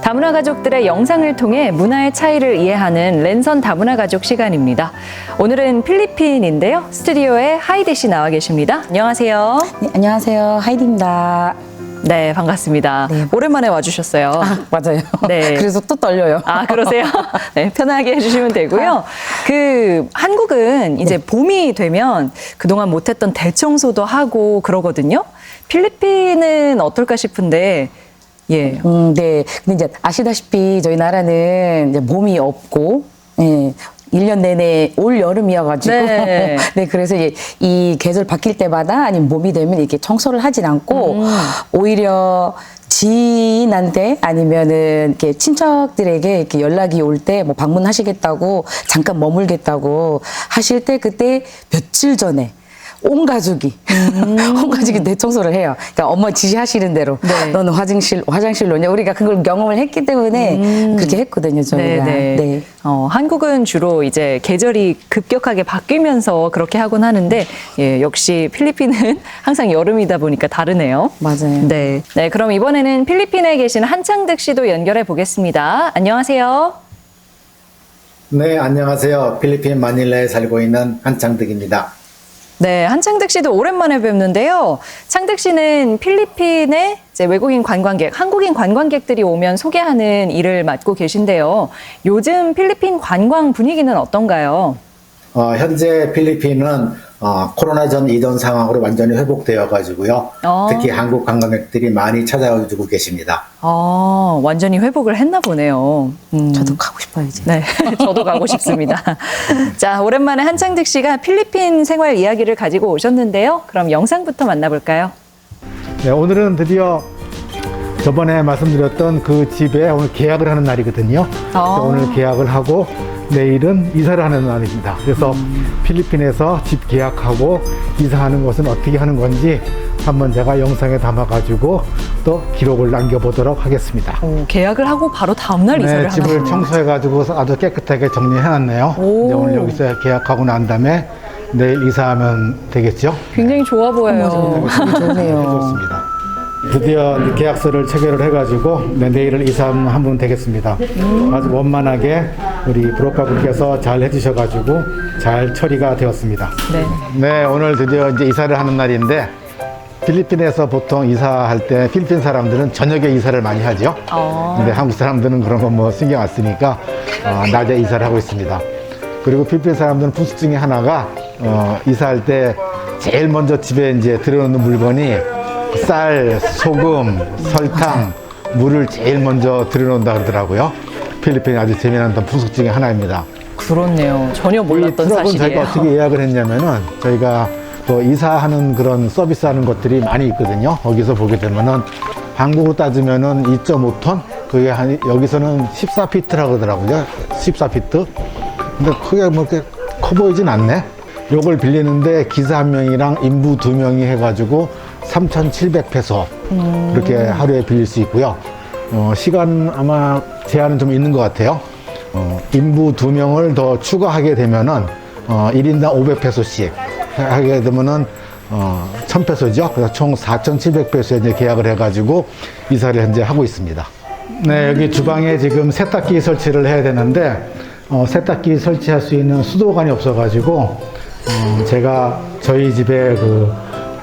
다문화 가족들의 영상을 통해 문화의 차이를 이해하는 랜선 다문화 가족 시간입니다. 오늘은 필리핀인데요. 스튜디오에 하이디 씨 나와 계십니다. 안녕하세요. 네, 안녕하세요. 하이디입니다. 네, 반갑습니다. 네. 오랜만에 와주셨어요. 맞아요. 네. 그래서 또 떨려요. 아, 그러세요? 네, 편하게 해주시면 되고요. 한국은 이제 봄이 되면 그동안 못했던 대청소도 하고 그러거든요. 필리핀은 어떨까 싶은데, 예. 네. 근데 이제 아시다시피 저희 나라는 이제 봄이 없고, 예. 1년 내내 올 여름이어가지고. 네. 네. 그래서 이제 이 계절 바뀔 때마다 아니면 봄이 되면 이렇게 청소를 하진 않고, 오히려 지인한테 아니면은 이렇게 친척들에게 이렇게 연락이 올 때 뭐 방문하시겠다고 잠깐 머물겠다고 하실 때 그때 며칠 전에 온 가족이 대청소를 해요. 그러니까 엄마 지시하시는 대로 네. 너는 화장실로냐. 우리가 그걸 경험을 했기 때문에 그렇게 했거든요, 저희가. 네네. 네. 한국은 주로 이제 계절이 급격하게 바뀌면서 그렇게 하곤 하는데, 예, 역시 필리핀은 항상 여름이다 보니까 다르네요. 맞아요. 네. 네, 그럼 이번에는 필리핀에 계신 한창득 씨도 연결해 보겠습니다. 안녕하세요. 네, 안녕하세요. 필리핀 마닐라에 살고 있는 한창득입니다. 네, 한창득 씨도 오랜만에 뵙는데요. 창득 씨는 필리핀에 이제 외국인 관광객, 한국인 관광객들이 오면 소개하는 일을 맡고 계신데요. 요즘 필리핀 관광 분위기는 어떤가요? 현재 필리핀은 코로나 전 이전 상황으로 완전히 회복되어 가지고요. 특히 한국 관광객들이 많이 찾아오고 계십니다. 완전히 회복을 했나 보네요. 저도 가고 싶어요, 이제. 네, 저도 가고 싶습니다. 자, 오랜만에 한창득 씨가 필리핀 생활 이야기를 가지고 오셨는데요. 그럼 영상부터 만나볼까요? 네, 오늘은 드디어 저번에 말씀드렸던 그 집에 오늘 계약을 하는 날이거든요. 그래서 오늘 계약을 하고 내일은 이사를 하는 날입니다. 그래서 필리핀에서 집 계약하고 이사하는 것은 어떻게 하는 건지 한번 제가 영상에 담아가지고 또 기록을 남겨보도록 하겠습니다. 계약을 하고 바로 다음날 이사를 네, 집을 하는군요. 청소해가지고 아주 깨끗하게 정리해놨네요. 이제 오늘 여기서 계약하고 난 다음에 내일 이사하면 되겠죠? 굉장히 좋아 보여요. 좋네요. 좋습니다. 드디어 계약서를 체결을 해가지고 내일을 이사하면 되겠습니다. 아주 원만하게 우리 브로커분께서 잘 해주셔가지고 잘 처리가 되었습니다. 네, 오늘 드디어 이제 이사를 하는 날인데 필리핀에서 보통 이사할 때 필리핀 사람들은 저녁에 이사를 많이 하죠. 근데 한국 사람들은 그런 거 뭐 신경 안 쓰니까 낮에 이사를 하고 있습니다. 그리고 필리핀 사람들은 풍습 중에 하나가 이사할 때 제일 먼저 집에 이제 들어오는 물건이 쌀, 소금, 설탕, 물을 제일 먼저 들여놓는다 그러더라고요. 필리핀이 아주 재미난 풍속 중에 하나입니다. 그렇네요. 전혀 몰랐던 트럭은 사실이에요. 저희가 어떻게 예약을 했냐면은 저희가 또 이사하는 그런 서비스하는 것들이 많이 있거든요. 거기서 보게 되면은 한국으로 따지면은 2.5톤? 그게 여기서는 14피트라고 그러더라고요. 14피트. 근데 크게 뭐 이렇게 커 보이진 않네. 요걸 빌리는데 기사 한 명이랑 인부 2명이 해가지고 3,700페소 그렇게 하루에 빌릴 수 있고요. 시간 아마 제한은 좀 있는 것 같아요. 인부 2명을 더 추가하게 되면은 1인당 500페소씩 하게 되면은 1,000페소죠. 그래서 총 4,700페소에 이제 계약을 해가지고 이사를 현재 하고 있습니다. 네, 여기 주방에 지금 세탁기 설치를 해야 되는데 세탁기 설치할 수 있는 수도관이 없어가지고 제가 저희 집에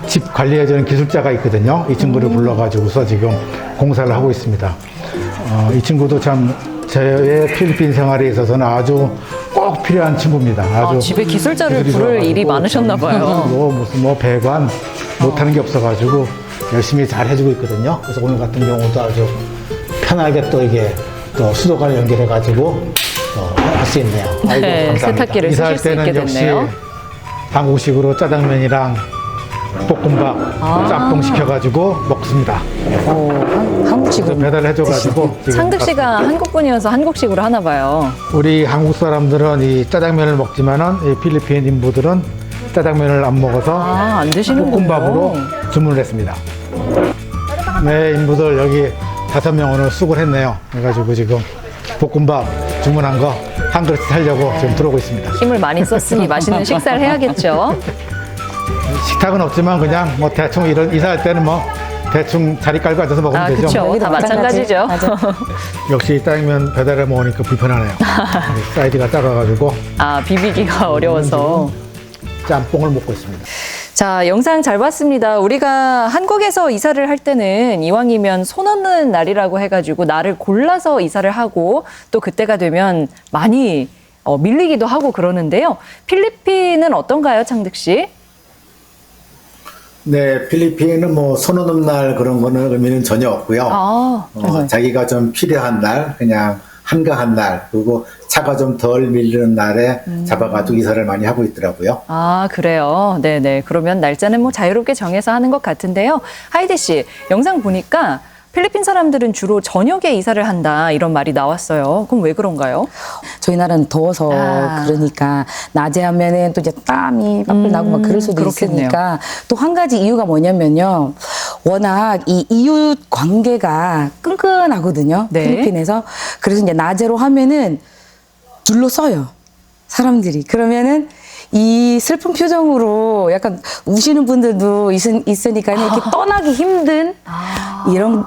집 관리해주는 기술자가 있거든요. 이 친구를 불러가지고서 지금 공사를 하고 있습니다. 이 친구도 참 저의 필리핀 생활에 있어서는 아주 꼭 필요한 친구입니다. 아주 집에 기술자를 부를 좋아가지고 일이 많으셨나 봐요. 무슨 배관 못하는 게 없어가지고 열심히 잘 해주고 있거든요. 그래서 오늘 같은 경우도 아주 편하게 또 이게 또 수도관을 연결해가지고 할 수 있네요. 아이고, 네, 감사합니다. 세탁기를 쓰실 이사할 수 있게 때는 역시 됐네요. 한국식으로 짜장면이랑 볶음밥 짬뽕 시켜가지고 먹습니다. 한국식으로 배달해줘가지고 지금 창득 씨가 한국 분이어서 한국식으로 하나 봐요. 우리 한국 사람들은 이 짜장면을 먹지만은 이 필리핀 인부들은 짜장면을 안 먹어서 안 드시는군요. 볶음밥으로 주문을 했습니다. 네, 인부들 여기 5명 오늘 수고를 했네요. 그래가지고 지금 볶음밥 주문한 거 한 그릇 살려고 지금 들어오고 있습니다. 힘을 많이 썼으니 맛있는 식사를 해야겠죠. 식탁은 없지만 그냥 뭐 대충 이사할 때는 뭐 대충 자리 깔고 앉아서 먹으면 되죠. 그렇죠. 여기도 다 마찬가지죠. 맞아. 역시 짜장면 배달해 먹으니까 불편하네요. 사이즈가 작아가지고 비비기가 어려워서. 짬뽕을 먹고 있습니다. 자, 영상 잘 봤습니다. 우리가 한국에서 이사를 할 때는 이왕이면 손 얻는 날이라고 해가지고 날을 골라서 이사를 하고 또 그때가 되면 많이 밀리기도 하고 그러는데요. 필리핀은 어떤가요, 창득 씨? 네, 필리핀은 뭐 손오는 날 그런 거는 의미는 전혀 없고요. 자기가 좀 필요한 날, 그냥 한가한 날, 그리고 차가 좀 덜 밀리는 날에 잡아가지고 이사를 많이 하고 있더라고요. 그래요. 네네. 그러면 날짜는 뭐 자유롭게 정해서 하는 것 같은데요. 하이디 씨, 영상 보니까 필리핀 사람들은 주로 저녁에 이사를 한다 이런 말이 나왔어요. 그럼 왜 그런가요? 저희 나라는 더워서 그러니까 낮에 하면은 또 이제 땀이 빡빡 나고 막 그럴 수도 그렇겠네요. 있으니까 또 한 가지 이유가 뭐냐면요. 워낙 이 이웃 관계가 끈끈하거든요. 네. 필리핀에서. 그래서 이제 낮에로 하면은 둘러서요. 사람들이. 그러면은 이 슬픈 표정으로 약간 우시는 분들도 있으니까 이렇게 떠나기 힘든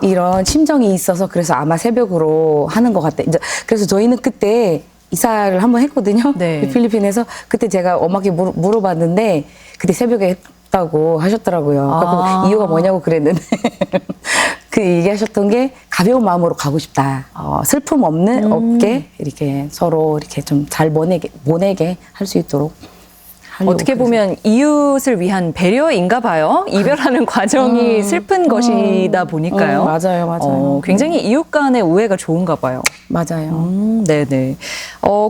이런 심정이 있어서 그래서 아마 새벽으로 하는 것 같아요. 이제 그래서 저희는 그때 이사를 한번 했거든요. 네. 필리핀에서. 그때 제가 엄마께 물어봤는데 그때 새벽에 했다고 하셨더라고요. 그래서 이유가 뭐냐고 그랬는데 그 얘기하셨던 게 가벼운 마음으로 가고 싶다. 슬픔 없게 이렇게 서로 이렇게 좀 잘 보내게 할 수 있도록. 어떻게 보면 이웃을 위한 배려인가 봐요. 이별하는 과정이 슬픈 것이다 보니까요. 맞아요. 굉장히 이웃 간의 우애가 좋은가 봐요. 맞아요. 네네.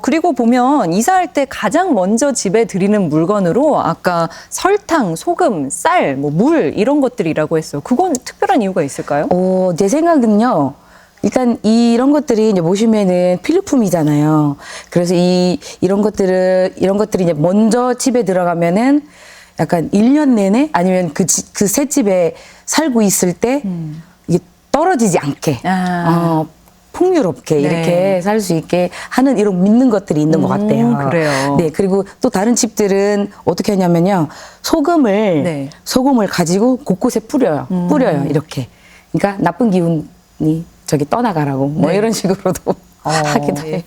그리고 보면 이사할 때 가장 먼저 집에 들이는 물건으로 아까 설탕, 소금, 쌀, 뭐 물 이런 것들이라고 했어요. 그건 특별한 이유가 있을까요? 제 생각은요. 일단 이런 것들이 이제 보시면은 필수품이잖아요. 그래서 이런 것들이 이제 먼저 집에 들어가면은 약간 1년 내내 아니면 그 새 집에 살고 있을 때 이게 떨어지지 않게 풍요롭게 네. 이렇게 살 수 있게 하는 이런 믿는 것들이 있는 것 같아요. 그래요. 네, 그리고 또 다른 집들은 어떻게 하냐면요. 소금을 가지고 곳곳에 뿌려요. 이렇게. 그러니까 나쁜 기운이 저기 떠나가라고 뭐 이런 식으로도 하기도 해요.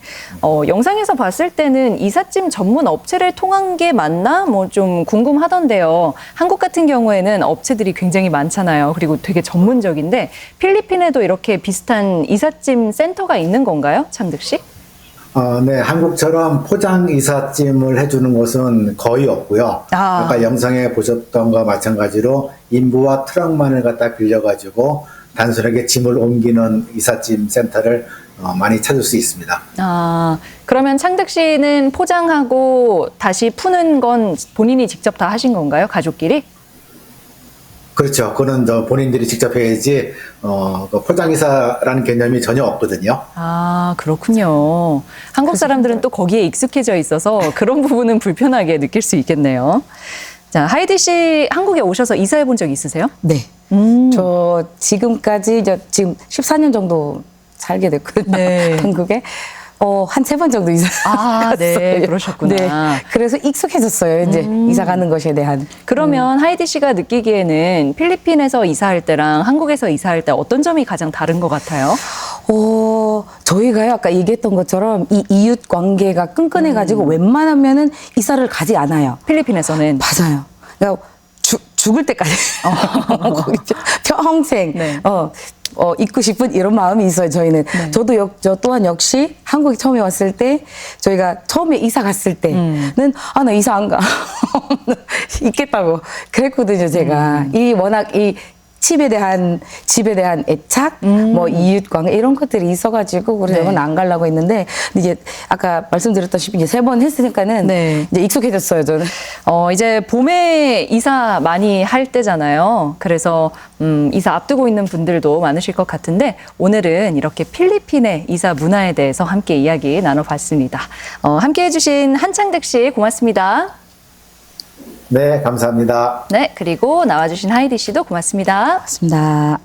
영상에서 봤을 때는 이삿짐 전문 업체를 통한 게 맞나? 뭐 좀 궁금하던데요. 한국 같은 경우에는 업체들이 굉장히 많잖아요. 그리고 되게 전문적인데 필리핀에도 이렇게 비슷한 이삿짐 센터가 있는 건가요? 창득 씨? 네, 한국처럼 포장 이삿짐을 해주는 곳은 거의 없고요. 아까 영상에 보셨던 것과 마찬가지로 인부와 트럭만을 갖다 빌려가지고 단순하게 짐을 옮기는 이삿짐 센터를 많이 찾을 수 있습니다. 그러면 창득 씨는 포장하고 다시 푸는 건 본인이 직접 다 하신 건가요? 가족끼리? 그렇죠. 그거는 본인들이 직접 해야지 그 포장이사라는 개념이 전혀 없거든요. 그렇군요. 한국 사람들은 또 거기에 익숙해져 있어서 그런 부분은 불편하게 느낄 수 있겠네요. 자, 하이디 씨 한국에 오셔서 이사해 본 적 있으세요? 네. 저 지금까지 지금 14년 정도 살게 됐거든요. 네. 한국에. 한 3번 정도 이사 갔어요. 네, 그러셨구나. 네. 그래서 익숙해졌어요. 이제 이사 가는 것에 대한. 그러면 하이디 씨가 느끼기에는 필리핀에서 이사할 때랑 한국에서 이사할 때 어떤 점이 가장 다른 것 같아요? 저희가요, 아까 얘기했던 것처럼 이 이웃 관계가 끈끈해가지고 웬만하면은 이사를 가지 않아요. 필리핀에서는. 맞아요. 그러니까 죽을 때까지. 거기 평생. 네. 있고 싶은 이런 마음이 있어요, 저희는. 네. 저 또한 역시 한국에 처음에 왔을 때 저희가 처음에 이사 갔을 때는 나 이사 안 가. 있겠다고 그랬거든요, 제가. 워낙 이 집에 대한 애착, 뭐 이웃 관계 이런 것들이 있어가지고 그래서 이건 안 가려고 했는데 이제 아까 말씀드렸다시피 이제 3번 했으니까는 이제 익숙해졌어요, 저는. 이제 봄에 이사 많이 할 때잖아요. 그래서 이사 앞두고 있는 분들도 많으실 것 같은데 오늘은 이렇게 필리핀의 이사 문화에 대해서 함께 이야기 나눠봤습니다. 함께 해주신 한창득 씨 고맙습니다. 네, 감사합니다. 네, 그리고 나와주신 하이디 씨도 고맙습니다. 맞습니다.